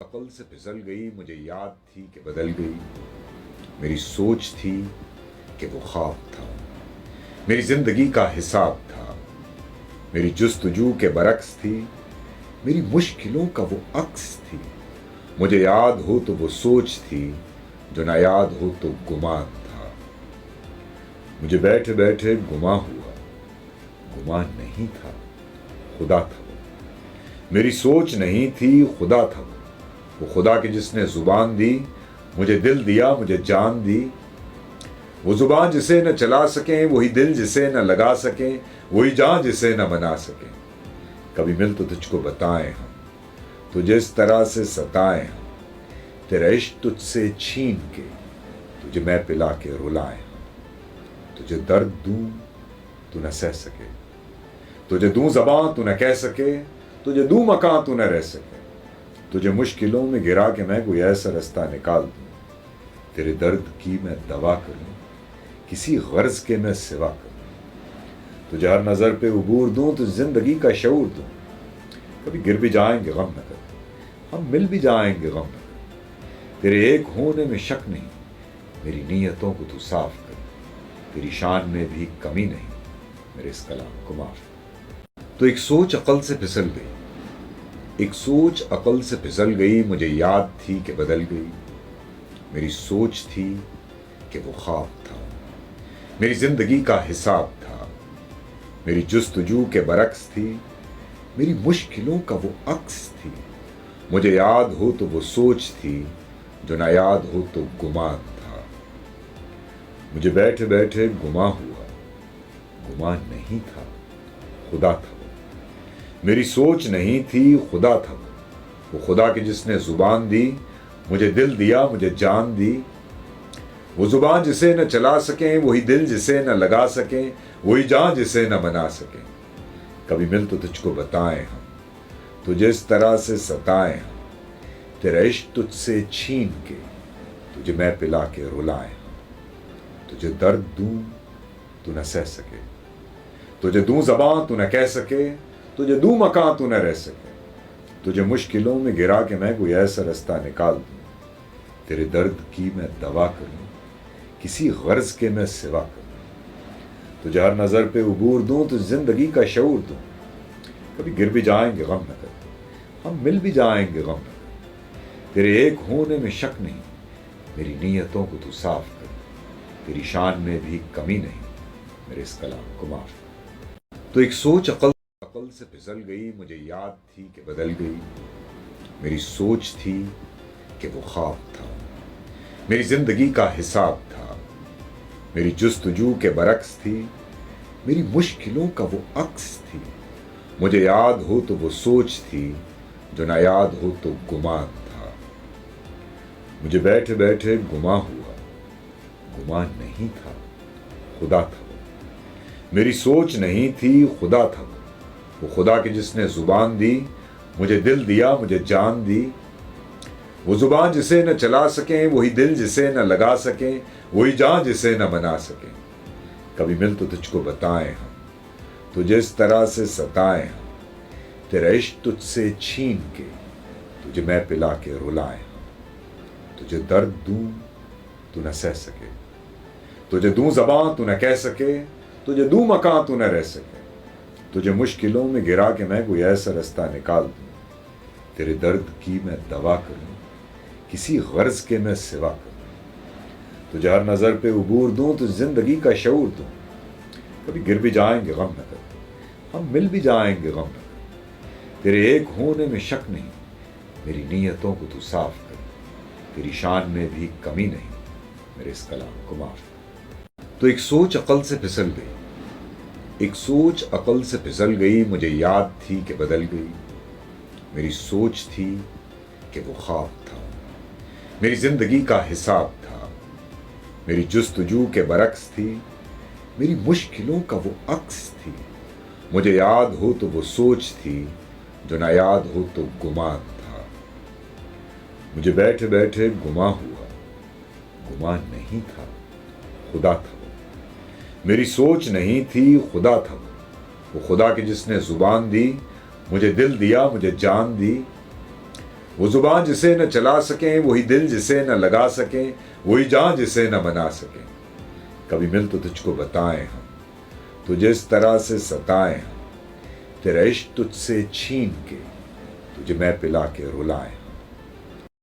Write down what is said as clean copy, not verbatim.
عقل سے پھسل گئی، مجھے یاد تھی کہ بدل گئی، میری سوچ تھی کہ وہ خواب تھا، میری زندگی کا حساب تھا، میری جستجو کے برعکس تھی، میری مشکلوں کا وہ عکس تھی، مجھے یاد ہو تو وہ سوچ تھی، جو نہ یاد ہو تو گمان تھا، مجھے بیٹھے بیٹھے گما ہوا، گمان نہیں تھا، خدا تھا وہ، میری سوچ نہیں تھی، خدا تھا وہ خدا کے جس نے زبان دی، مجھے دل دیا، مجھے جان دی، وہ زبان جسے نہ چلا سکیں، وہی دل جسے نہ لگا سکیں، وہی جان جسے نہ بنا سکیں، کبھی مل تو تجھ کو بتائیں ہم، تجھے اس طرح سے ستائیں ہم، تیرا عشق تجھ سے چھین کے تجھے میں پلا کے رلائیں ہم، تجھے درد دوں تو نہ سہ سکے، تجھے دوں زباں تو نہ کہہ سکے، تجھے دوں مکان تو نہ رہ سکے، تجھے مشکلوں میں گرا کے میں کوئی ایسا رستہ نکال دوں، تیرے درد کی میں دوا کروں، کسی غرض کے میں سوا کروں، تجھے ہر نظر پہ عبور دوں تو زندگی کا شعور دوں، کبھی گر بھی جائیں گے غم نہ کر، ہم مل بھی جائیں گے غم نہ کر، تیرے ایک ہونے میں شک نہیں، میری نیتوں کو تو صاف کر، تیری شان میں بھی کمی نہیں، میرے اس کلام کو معاف کر۔ تو ایک سوچ عقل سے پھسل گئی، ایک سوچ عقل سے پھسل گئی، مجھے یاد تھی کہ بدل گئی، میری سوچ تھی کہ وہ خواب تھا، میری زندگی کا حساب تھا، میری جستجو کے برعکس تھی، میری مشکلوں کا وہ عکس تھی، مجھے یاد ہو تو وہ سوچ تھی، جو نہ یاد ہو تو گمان تھا، مجھے بیٹھے بیٹھے گما ہوا، گمان نہیں تھا، خدا تھا وہ، میری سوچ نہیں تھی، خدا تھا وہ خدا کے جس نے زبان دی، مجھے دل دیا، مجھے جان دی، وہ زبان جسے نہ چلا سکیں، وہی دل جسے نہ لگا سکیں، وہی جان جسے نہ بنا سکیں، کبھی مل تو تجھ کو بتائیں ہم، تجھے اس طرح سے ستائیں ہم، تیرا عشق تجھ سے چھین کے تجھے میں پلا کے رلائیں ہم، تجھے درد دوں تو نہ سہ سکے، تجھے دوں زباں تو نہ کہہ سکے، تجھے دوں مکان تو نہ رہ سکے، تجھے مشکلوں میں گرا کے میں کوئی ایسا رستہ نکال دوں، تیرے درد کی میں دوا کروں، کسی غرض کے میں سوا کروں، تجھے ہر نظر پہ عبور دوں تو زندگی کا شعور دوں، کبھی گر بھی جائیں گے غم نہ کر، ہم مل بھی جائیں گے غم نہ کر، تیرے ایک ہونے میں شک نہیں، میری نیتوں کو تو صاف کر، تیری شان میں بھی کمی نہیں، میرے اس کلام کو معاف کر۔ تو ایک سوچ عقل سے پھسل گئی، مجھے یاد تھی کہ بدل گئی، میری سوچ تھی کہ وہ خواب تھا، میری زندگی کا حساب تھا، میری جستجو کے برعکس تھی، میری مشکلوں کا وہ عکس تھی، مجھے یاد ہو تو وہ سوچ تھی، جو نہ یاد ہو تو گمان تھا، مجھے بیٹھے بیٹھے گما ہوا، گمان نہیں تھا، خدا تھا وہ، میری سوچ نہیں تھی، خدا تھا وہ خدا کے جس نے زبان دی، مجھے دل دیا، مجھے جان دی، وہ زبان جسے نہ چلا سکیں، وہی دل جسے نہ لگا سکیں، وہی جان جسے نہ بنا سکیں، کبھی مل تو تجھ کو بتائیں ہم، تجھے اس طرح سے ستائیں ہم، تیرا عشق تجھ سے چھین کے تجھے میں پلا کے رلائیں ہم، تجھے درد دوں تو نہ سہ سکے، تجھے دوں زباں تو نہ کہہ سکے، تجھے دوں مکان تو نہ رہ سکے، تجھے مشکلوں میں گرا کے میں کوئی ایسا رستہ نکال دوں، تیرے درد کی میں دوا کروں، کسی غرض کے میں سوا کروں، تجھے ہر نظر پہ عبور دوں تو زندگی کا شعور دوں، کبھی گر بھی جائیں گے غم نہ کر، ہم مل بھی جائیں گے غم نہ کر، تیرے ایک ہونے میں شک نہیں، میری نیتوں کو تو صاف کر، تیری شان میں بھی کمی نہیں، میرے اس کلام کو معاف کر۔ تو ایک سوچ عقل سے پھسل گئی، ایک سوچ عقل سے پھسل گئی، مجھے یاد تھی کہ بدل گئی، میری سوچ تھی کہ وہ خواب تھا، میری زندگی کا حساب تھا، میری جستجو کے برعکس تھی، میری مشکلوں کا وہ عکس تھی، مجھے یاد ہو تو وہ سوچ تھی، جو نہ یاد ہو تو گمان تھا، مجھے بیٹھے بیٹھے گما ہوا، گمان نہیں تھا، خدا تھا وہ، میری سوچ نہیں تھی، خدا تھا وہ خدا کے جس نے زبان دی، مجھے دل دیا، مجھے جان دی، وہ زبان جسے نہ چلا سکیں، وہی دل جسے نہ لگا سکیں، وہی جان جسے نہ منا سکیں۔ کبھی مل تو تجھ کو بتائیں ہم، تجھے اس طرح سے ستائیں ہم، تیرا عشق تجھ سے چھین کے تجھے میں پلا کے رلائیں۔